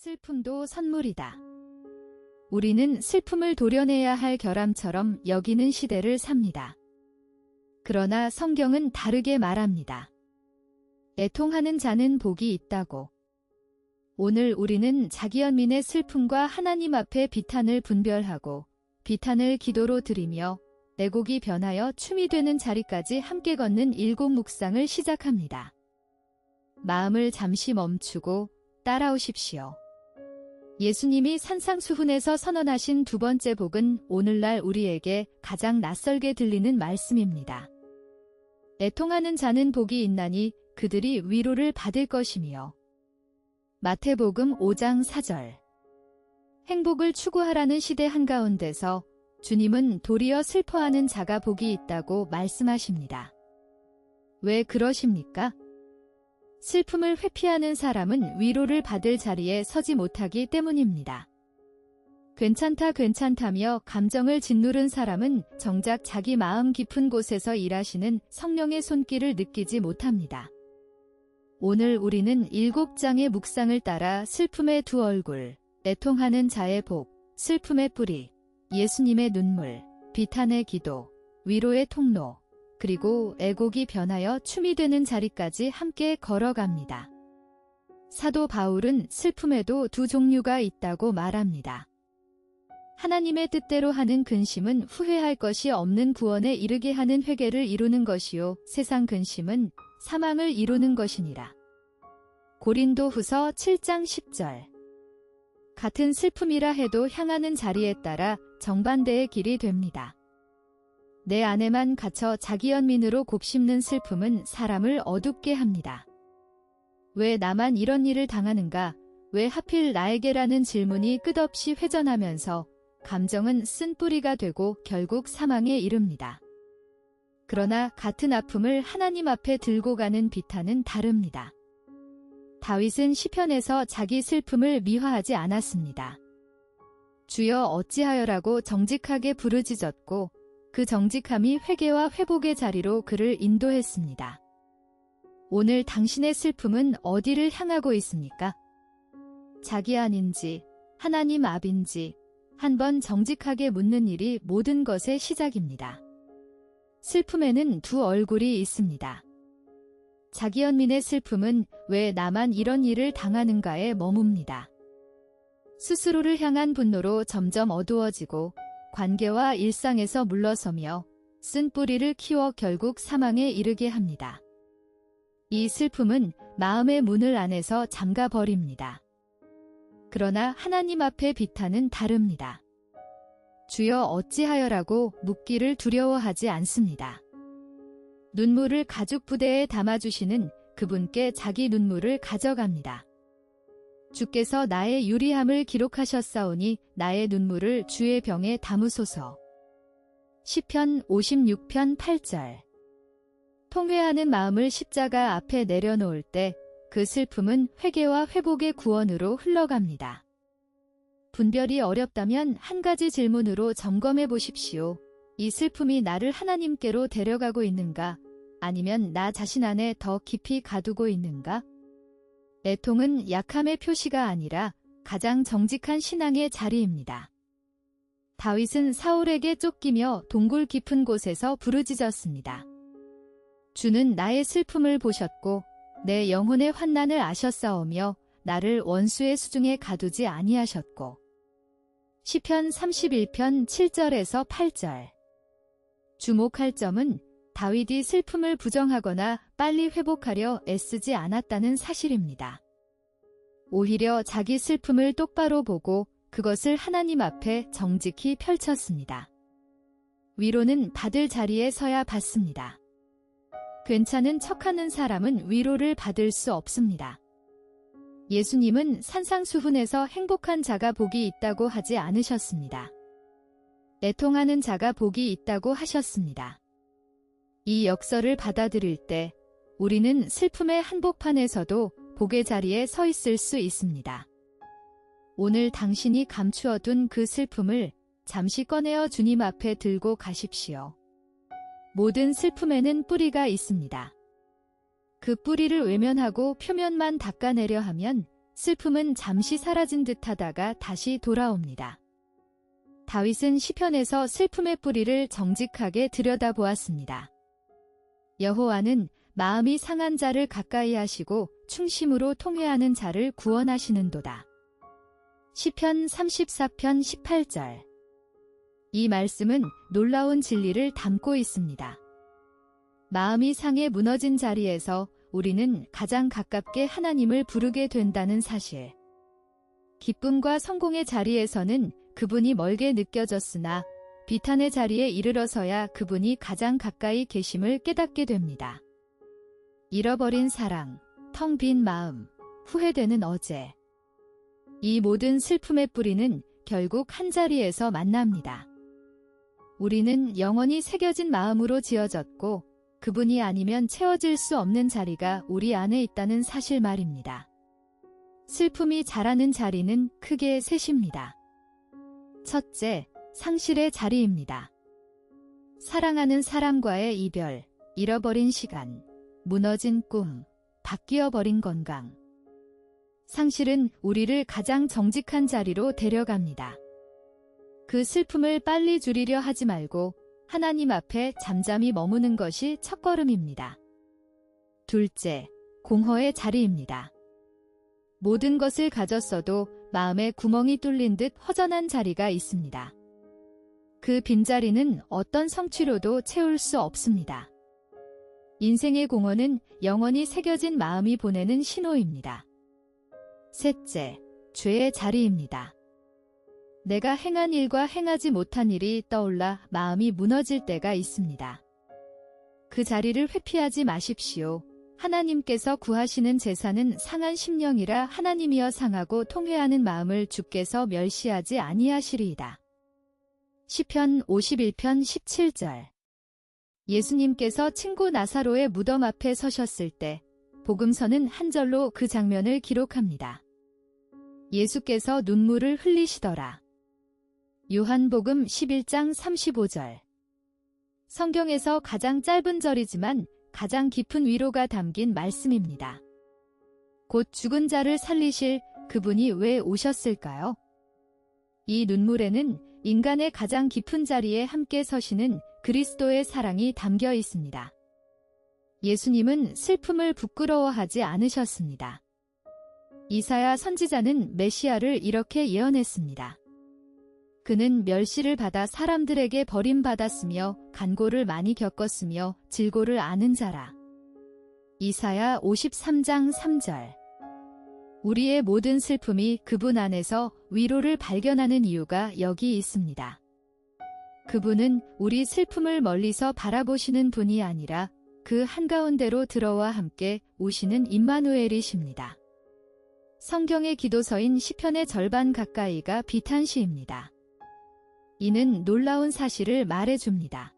슬픔도 선물이다. 우리는 슬픔을 도려내야 할 결함처럼 여기는 시대를 삽니다. 그러나 성경은 다르게 말합니다. 애통하는 자는 복이 있다고. 오늘 우리는 자기연민의 슬픔과 하나님 앞에 비탄을 분별하고 비탄을 기도로 드리며 애곡이 변하여 춤이 되는 자리까지 함께 걷는 일곱 묵상을 시작합니다. 마음을 잠시 멈추고 따라오십시오. 예수님이 산상수훈에서 선언하신 두 번째 복은 오늘날 우리에게 가장 낯설게 들리는 말씀입니다. 애통하는 자는 복이 있나니 그들이 위로를 받을 것이며. 마태복음 5장 4절. 행복을 추구하라는 시대 한가운데서 주님은 도리어 슬퍼하는 자가 복이 있다고 말씀하십니다. 왜 그러십니까? 슬픔을 회피하는 사람은 위로를 받을 자리에 서지 못하기 때문입니다. 괜찮다며 감정을 짓누른 사람은 정작 자기 마음 깊은 곳에서 일하시는 성령의 손길을 느끼지 못합니다. 오늘 우리는 7장의 묵상을 따라 슬픔의 두 얼굴, 애통하는 자의 복, 슬픔의 뿌리, 예수님의 눈물, 비탄의 기도, 위로의 통로, 그리고 애곡이 변하여 춤이 되는 자리까지 함께 걸어갑니다. 사도 바울은 슬픔에도 두 종류가 있다고 말합니다. 하나님의 뜻대로 하는 근심은 후회할 것이 없는 구원에 이르게 하는 회개를 이루는 것이요 세상 근심은 사망을 이루는 것이니라. 고린도후서 7장 10절. 같은 슬픔이라 해도 향하는 자리에 따라 정반대의 길이 됩니다. 내 안에만 갇혀 자기연민으로 곱씹는 슬픔은 사람을 어둡게 합니다. 왜 나만 이런 일을 당하는가? 왜 하필 나에게라는 질문이 끝없이 회전하면서 감정은 쓴뿌리가 되고 결국 사망에 이릅니다. 그러나 같은 아픔을 하나님 앞에 들고 가는 비탄은 다릅니다. 다윗은 시편에서 자기 슬픔을 미화하지 않았습니다. 주여 어찌하여라고 정직하게 부르짖었고 그 정직함이 회개와 회복의 자리로 그를 인도했습니다. 오늘 당신의 슬픔은 어디를 향하고 있습니까? 자기 안인지 하나님 앞인지 한번 정직하게 묻는 일이 모든 것의 시작입니다. 슬픔에는 두 얼굴이 있습니다. 자기연민의 슬픔은 왜 나만 이런 일을 당하는가에 머뭅니다. 스스로를 향한 분노로 점점 어두워지고 관계와 일상에서 물러서며 쓴뿌리를 키워 결국 사망에 이르게 합니다. 이 슬픔은 마음의 문을 안에서 잠가버립니다. 그러나 하나님 앞에 비탄은 다릅니다. 주여 어찌하여라고 묻기를 두려워하지 않습니다. 눈물을 가죽 부대에 담아주시는 그분께 자기 눈물을 가져갑니다. 주께서 나의 유리함을 기록하셨사오니 나의 눈물을 주의 병에 담으소서. 시편 56편 8절. 통회하는 마음을 십자가 앞에 내려놓을 때 그 슬픔은 회개와 회복의 구원으로 흘러갑니다. 분별이 어렵다면 한 가지 질문으로 점검해 보십시오. 이 슬픔이 나를 하나님께로 데려가고 있는가? 아니면 나 자신 안에 더 깊이 가두고 있는가? 애통은 약함의 표시가 아니라 가장 정직한 신앙의 자리입니다. 다윗은 사울에게 쫓기며 동굴 깊은 곳에서 부르짖었습니다. 주는 나의 슬픔을 보셨고 내 영혼의 환난을 아셨사오며 나를 원수의 수중에 가두지 아니하셨고. 시편 31편 7절에서 8절. 주목할 점은 다윗이 슬픔을 부정하거나 빨리 회복하려 애쓰지 않았다는 사실입니다. 오히려 자기 슬픔을 똑바로 보고 그것을 하나님 앞에 정직히 펼쳤습니다. 위로는 받을 자리에 서야 받습니다. 괜찮은 척하는 사람은 위로를 받을 수 없습니다. 예수님은 산상수훈에서 행복한 자가 복이 있다고 하지 않으셨습니다. 애통하는 자가 복이 있다고 하셨습니다. 이 역설을 받아들일 때 우리는 슬픔의 한복판에서도 복의 자리에 서 있을 수 있습니다. 오늘 당신이 감추어둔 그 슬픔을 잠시 꺼내어 주님 앞에 들고 가십시오. 모든 슬픔에는 뿌리가 있습니다. 그 뿌리를 외면하고 표면만 닦아내려 하면 슬픔은 잠시 사라진 듯하다가 다시 돌아옵니다. 다윗은 시편에서 슬픔의 뿌리를 정직하게 들여다보았습니다. 여호와는 마음이 상한 자를 가까이 하시고 충심으로 통회하는 자를 구원하시는도다. 시편 34편 18절. 이 말씀은 놀라운 진리를 담고 있습니다. 마음이 상해 무너진 자리에서 우리는 가장 가깝게 하나님을 부르게 된다는 사실. 기쁨과 성공의 자리에서는 그분이 멀게 느껴졌으나 비탄의 자리에 이르러서야 그분이 가장 가까이 계심을 깨닫게 됩니다. 잃어버린 사랑, 텅 빈 마음, 후회되는 어제. 이 모든 슬픔의 뿌리는 결국 한자리에서 만납니다. 우리는 영원히 새겨진 마음으로 지어졌고 그분이 아니면 채워질 수 없는 자리가 우리 안에 있다는 사실 말입니다. 슬픔이 자라는 자리는 크게 셋입니다. 첫째, 상실의 자리입니다. 사랑하는 사람과의 이별, 잃어버린 시간, 무너진 꿈, 바뀌어버린 건강. 상실은 우리를 가장 정직한 자리로 데려갑니다. 그 슬픔을 빨리 줄이려 하지 말고 하나님 앞에 잠잠히 머무는 것이 첫걸음입니다. 둘째, 공허의 자리입니다. 모든 것을 가졌어도 마음에 구멍이 뚫린 듯 허전한 자리가 있습니다. 그 빈자리는 어떤 성취로도 채울 수 없습니다. 인생의 공허는 영원히 새겨진 마음이 보내는 신호입니다. 셋째, 죄의 자리입니다. 내가 행한 일과 행하지 못한 일이 떠올라 마음이 무너질 때가 있습니다. 그 자리를 회피하지 마십시오. 하나님께서 구하시는 제사는 상한 심령이라 하나님이여 상하고 통회하는 마음을 주께서 멸시하지 아니하시리이다. 시편 51편 17절. 예수님께서 친구 나사로의 무덤 앞에 서셨을 때 복음서는 한 절로 그 장면을 기록합니다. 예수께서 눈물을 흘리시더라. 요한복음 11장 35절. 성경에서 가장 짧은 절이지만 가장 깊은 위로가 담긴 말씀입니다. 곧 죽은 자를 살리실 그분이 왜 오셨을까요? 이 눈물에는 인간의 가장 깊은 자리에 함께 서시는 그리스도의 사랑이 담겨 있습니다. 예수님은 슬픔을 부끄러워하지 않으셨습니다. 이사야 선지자는 메시아를 이렇게 예언했습니다. 그는 멸시를 받아 사람들에게 버림받았으며 간고를 많이 겪었으며 질고를 아는 자라. 이사야 53장 3절. 우리의 모든 슬픔이 그분 안에서 위로를 발견하는 이유가 여기 있습니다. 그분은 우리 슬픔을 멀리서 바라보시는 분이 아니라 그 한가운데로 들어와 함께 오시는 임마누엘이십니다. 성경의 기도서인 시편의 절반 가까이가 비탄시입니다. 이는 놀라운 사실을 말해줍니다.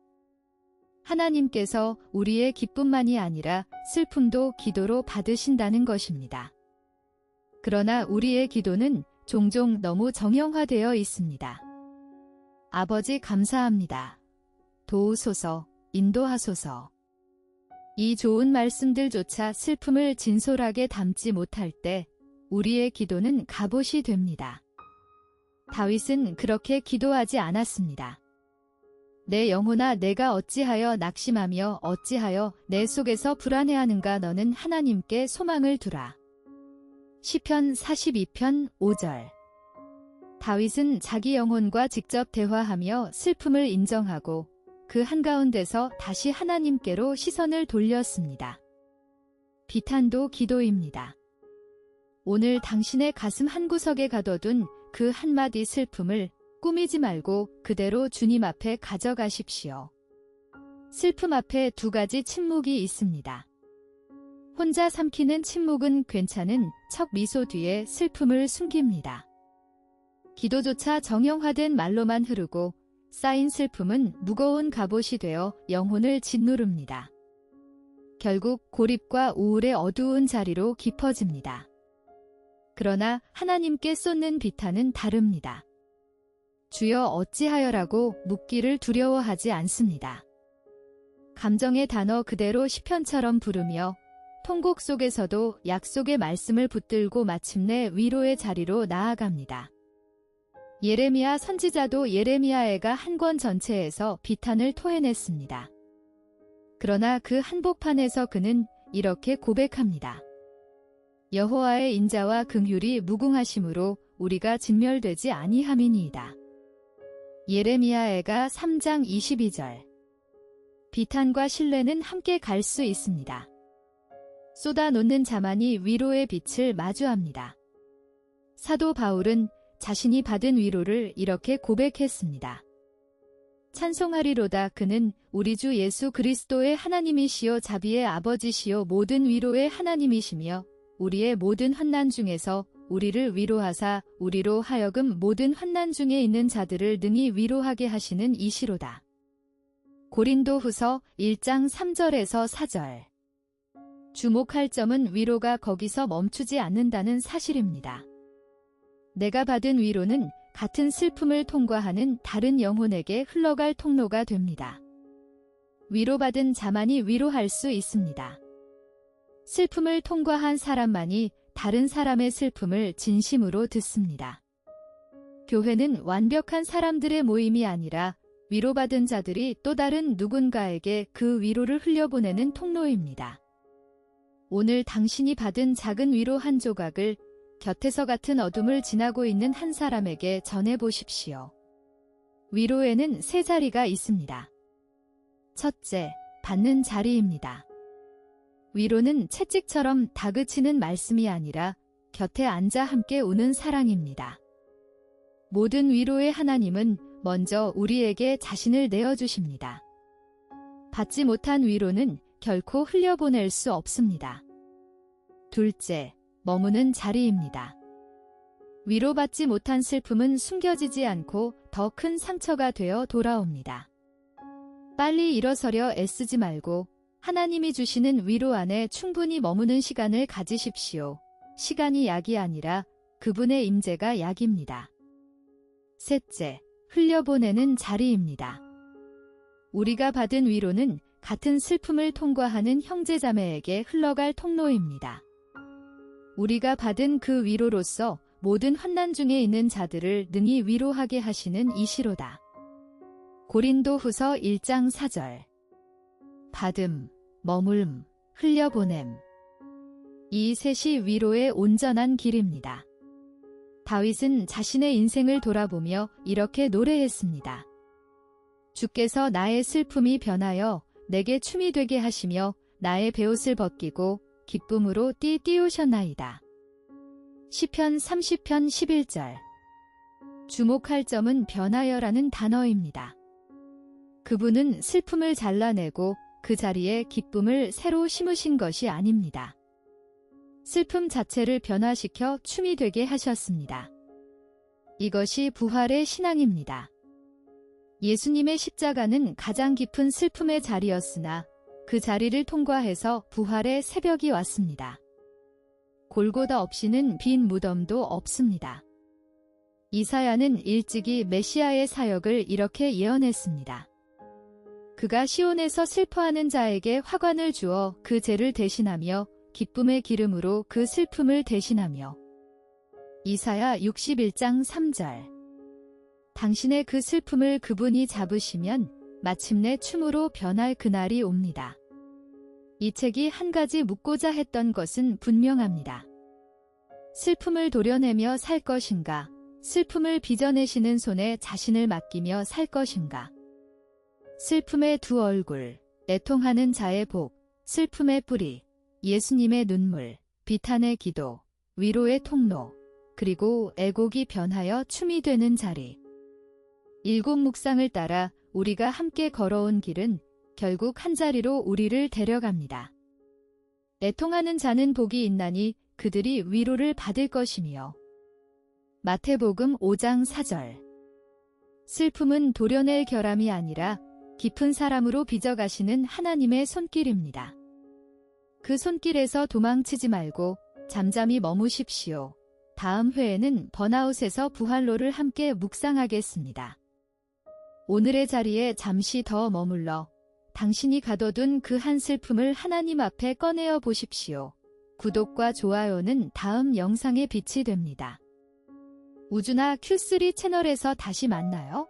하나님께서 우리의 기쁨만이 아니라 슬픔도 기도로 받으신다는 것입니다. 그러나 우리의 기도는 종종 너무 정형화되어 있습니다. 아버지 감사합니다. 도우소서, 인도하소서. 이 좋은 말씀들조차 슬픔을 진솔하게 담지 못할 때 우리의 기도는 갑옷이 됩니다. 다윗은 그렇게 기도하지 않았습니다. 내 영혼아 내가 어찌하여 낙심하며 어찌하여 내 속에서 불안해하는가 너는 하나님께 소망을 두라. 시편 42편 5절. 다윗은 자기 영혼과 직접 대화하며 슬픔을 인정하고 그 한가운데서 다시 하나님께로 시선을 돌렸습니다. 비탄도 기도입니다. 오늘 당신의 가슴 한구석에 가둬둔 그 한마디 슬픔을 꾸미지 말고 그대로 주님 앞에 가져가십시오. 슬픔 앞에 두 가지 침묵이 있습니다. 혼자 삼키는 침묵은 괜찮은 척 미소 뒤에 슬픔을 숨깁니다. 기도조차 정형화된 말로만 흐르고 쌓인 슬픔은 무거운 갑옷이 되어 영혼을 짓누릅니다. 결국 고립과 우울의 어두운 자리로 깊어집니다. 그러나 하나님께 쏟는 비탄은 다릅니다. 주여 어찌하여라고 묻기를 두려워하지 않습니다. 감정의 단어 그대로 시편처럼 부르며 통곡 속에서도 약속의 말씀을 붙들고 마침내 위로의 자리로 나아갑니다. 예레미야 선지자도 예레미야애가 한 권 전체에서 비탄을 토해냈습니다. 그러나 그 한복판에서 그는 이렇게 고백합니다. 여호와의 인자와 긍휼이 무궁하심으로 우리가 진멸되지 아니함이니이다. 예레미야애가 3장 22절. 비탄과 신뢰는 함께 갈 수 있습니다. 쏟아놓는 자만이 위로의 빛을 마주합니다. 사도 바울은 자신이 받은 위로를 이렇게 고백했습니다. 찬송하리로다. 그는 우리 주 예수 그리스도의 하나님이시요 자비의 아버지시요 모든 위로의 하나님이시며 우리의 모든 환난 중에서 우리를 위로하사 우리로 하여금 모든 환난 중에 있는 자들을 능히 위로하게 하시는 이시로다. 고린도후서 1장 3절에서 4절. 주목할 점은 위로가 거기서 멈추지 않는다는 사실입니다. 내가 받은 위로는 같은 슬픔을 통과하는 다른 영혼에게 흘러갈 통로가 됩니다. 위로받은 자만이 위로할 수 있습니다. 슬픔을 통과한 사람만이 다른 사람의 슬픔을 진심으로 듣습니다. 교회는 완벽한 사람들의 모임이 아니라 위로받은 자들이 또 다른 누군가에게 그 위로를 흘려보내는 통로입니다. 오늘 당신이 받은 작은 위로 한 조각을 곁에서 같은 어둠을 지나고 있는 한 사람에게 전해보십시오. 위로에는 세 자리가 있습니다. 첫째, 받는 자리입니다. 위로는 채찍처럼 다그치는 말씀이 아니라 곁에 앉아 함께 우는 사랑입니다. 모든 위로의 하나님은 먼저 우리에게 자신을 내어주십니다. 받지 못한 위로는 결코 흘려보낼 수 없습니다. 둘째, 머무는 자리입니다. 위로받지 못한 슬픔은 숨겨지지 않고 더 큰 상처가 되어 돌아옵니다. 빨리 일어서려 애쓰지 말고 하나님이 주시는 위로 안에 충분히 머무는 시간을 가지십시오. 시간이 약이 아니라 그분의 임재가 약입니다. 셋째, 흘려보내는 자리입니다. 우리가 받은 위로는 같은 슬픔을 통과하는 형제자매에게 흘러갈 통로입니다. 우리가 받은 그 위로로서 모든 환난 중에 있는 자들을 능히 위로하게 하시는 이시로다. 고린도후서 1장 4절. 받음, 머물m, 흘려보냄. 이 셋이 위로의 온전한 길입니다. 다윗은 자신의 인생을 돌아보며 이렇게 노래했습니다. 주께서 나의 슬픔이 변하여 내게 춤이 되게 하시며 나의 베옷을 벗기고 기쁨으로 띠우셨나이다. 시편 30편 11절. 주목할 점은 변하여라는 단어입니다. 그분은 슬픔을 잘라내고 그 자리에 기쁨을 새로 심으신 것이 아닙니다. 슬픔 자체를 변화시켜 춤이 되게 하셨습니다. 이것이 부활의 신앙입니다. 예수님의 십자가는 가장 깊은 슬픔의 자리였으나 그 자리를 통과해서 부활의 새벽이 왔습니다. 골고다 없이는 빈 무덤도 없습니다. 이사야는 일찍이 메시아의 사역을 이렇게 예언했습니다. 그가 시온에서 슬퍼하는 자에게 화관을 주어 그 죄를 대신하며 기쁨의 기름으로 그 슬픔을 대신하며. 이사야 61장 3절. 당신의 그 슬픔을 그분이 잡으시면 마침내 춤으로 변할 그날이 옵니다. 이 책이 한 가지 묻고자 했던 것은 분명합니다. 슬픔을 도려내며 살 것인가? 슬픔을 빚어내시는 손에 자신을 맡기며 살 것인가? 슬픔의 두 얼굴, 애통하는 자의 복, 슬픔의 뿌리, 예수님의 눈물, 비탄의 기도, 위로의 통로, 그리고 애곡이 변하여 춤이 되는 자리. 일곱 묵상을 따라 우리가 함께 걸어온 길은 결국 한자리로 우리를 데려갑니다. 애통하는 자는 복이 있나니 그들이 위로를 받을 것이며. 마태복음 5장 4절. 슬픔은 도려낼 결함이 아니라 깊은 사람으로 빚어가시는 하나님의 손길입니다. 그 손길에서 도망치지 말고 잠잠히 머무십시오. 다음 회에는 번아웃에서 부활로를 함께 묵상하겠습니다. 오늘의 자리에 잠시 더 머물러 당신이 가둬둔 그 한 슬픔을 하나님 앞에 꺼내어 보십시오. 구독과 좋아요는 다음 영상의 빛이 됩니다. 우주나 Q3 채널에서 다시 만나요.